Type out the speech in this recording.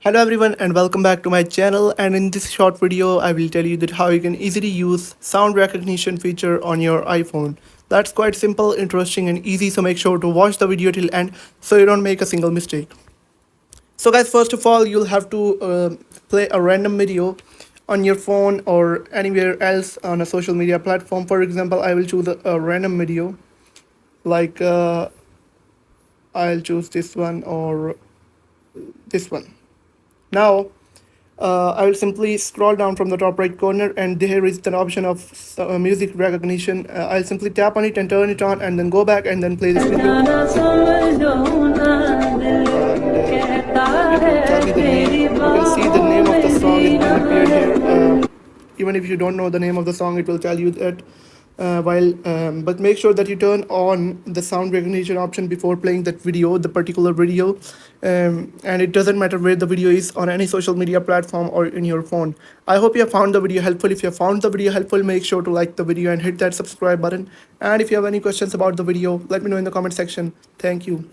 Hello everyone and welcome back to my channel, and in this short video I will tell you that how you can easily use sound recognition feature on your iPhone. That's quite simple, interesting and easy, so make sure to watch the video till end so you don't make a single mistake. So guys, first of all you'll have to play a random video on your phone or anywhere else on a social media platform. For example, I will choose a random video like I'll choose this one or this one. Now I will simply scroll down from the top right corner and there is an option of music recognition. I'll simply tap on it and turn it on and then go back and then play this video. And it will tell me the name. You can see the name of the song is being appeared here. Even if you don't know the name of the song, it will tell you that. But make sure that you turn on the sound recognition option before playing that video, the particular video, and it doesn't matter where the video is, on any social media platform or in your phone. I hope you have found the video helpful. If you have found the video helpful, make sure to like the video and hit that subscribe button. And if you have any questions about the video, let me know in the comment section. Thank you.